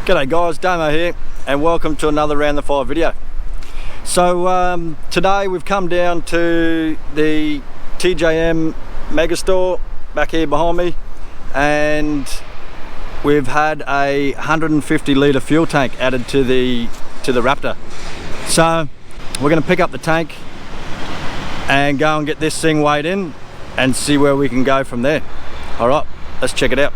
G'day guys, Damo here and welcome to another Round the Fire video. So today we've come down to the TJM Megastore back here behind me, and we've had a 150 litre fuel tank added to the Raptor. So we're going to pick up the tank and go and get this thing weighed in and see where we can go from there. Alright, let's check it out.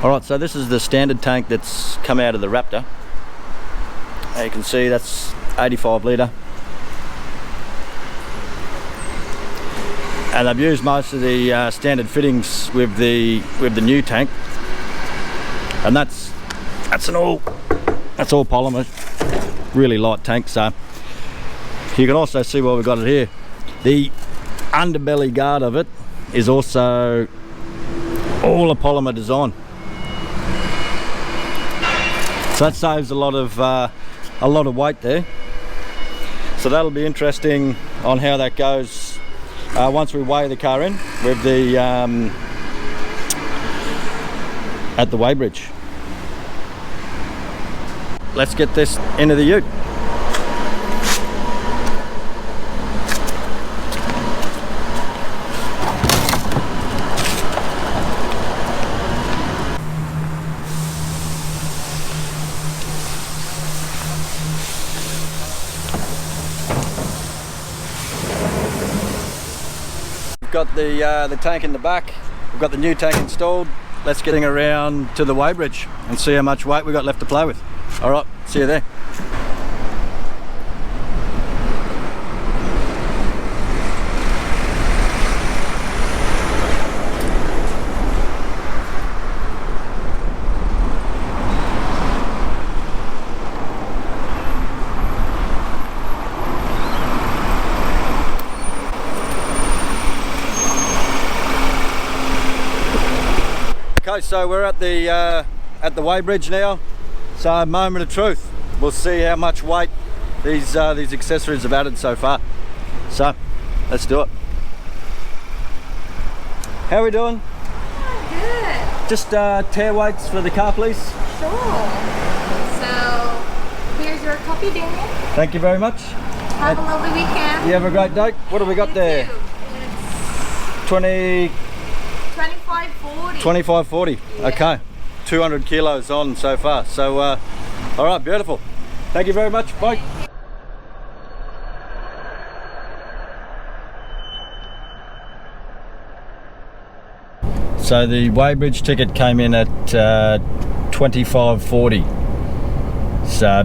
Alright, so this is the standard tank that's come out of the Raptor. As you can see, that's 85 litre. And I've used most of the standard fittings with the new tank. And that's all polymer, really light tank. So you can also see why we've got it here. The underbelly guard of it is also all a polymer design. So that saves a lot of weight there. So that'll be interesting on how that goes once we weigh the car in with the at the weighbridge. Let's get this into the ute. We've got the tank in the back, we've got the new tank installed. Let's get around to the weighbridge and see how much weight we've got left to play with. Alright, see you there. Okay, so we're at the weighbridge now. So moment of truth. We'll see how much weight these accessories have added so far. So let's do it. How are we doing? Good. Just tare weights for the car, please. Sure. So here's your copy, Daniel. Thank you very much. Have a lovely weekend. You have a great day. What have we got there? Too. It's 2540. 2540. Yeah. Okay. 200 kilos on so far. So all right, beautiful. Thank you very much. Bye. So the weighbridge ticket came in at 2540. So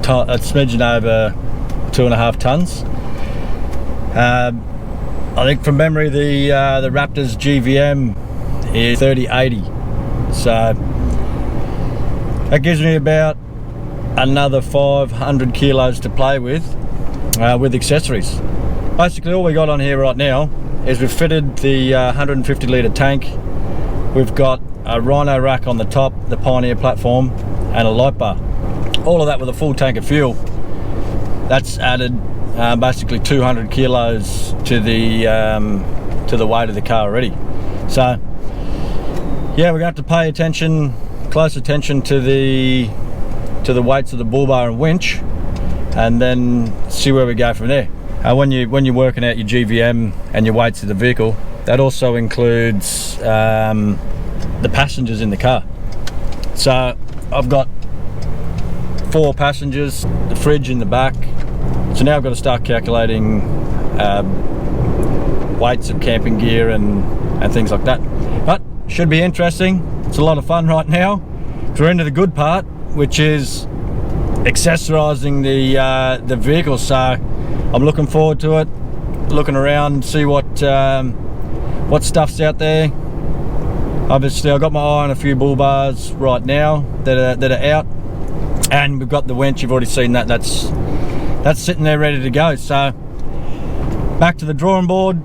a smidgen over 2.5 tons. I think from memory the Raptor's GVM is 3080, so that gives me about another 500 kilos to play with accessories. Basically all we got on here right now is we've fitted the 150 litre tank, we've got a Rhino rack on the top, the Pioneer platform, and a light bar. All of that with a full tank of fuel. That's added basically 200 kilos to the weight of the car already. So yeah, we're going to have to pay close attention to the weights of the bull bar and winch, and then see where we go from there. When you're working out your GVM and your weights of the vehicle, that also includes the passengers in the car. So I've got 4 passengers, the fridge in the back. So now I've got to start calculating weights of camping gear and things like that. But should be interesting. It's a lot of fun right now. We're into the good part, which is accessorizing the vehicle. So I'm looking forward to it. Looking around, see what stuff's out there. Obviously I've got my eye on a few bull bars right now that are out, and we've got the winch. You've already seen that. That's sitting there ready to go. So back to the drawing board,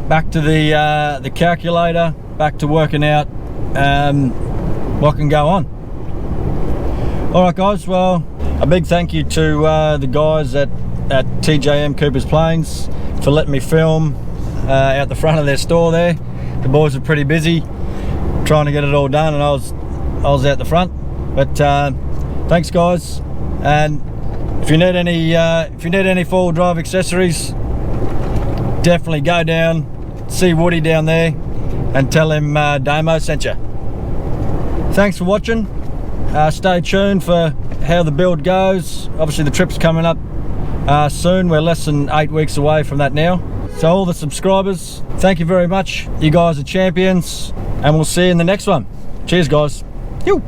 back to the calculator, back to working out what can go on. Alright guys, well, a big thank you to the guys at TJM Cooper's Plains for letting me film out the front of their store there. The boys were pretty busy trying to get it all done, and I was out the front. But thanks guys, and if you need any four-wheel drive accessories, definitely go down, see Woody down there, and tell him Damo sent you. Thanks for watching. Stay tuned for how the build goes. Obviously the trip's coming up soon. We're less than 8 weeks away from that now. So all the subscribers, thank you very much. You guys are champions, and we'll see you in the next one. Cheers guys. Yoo.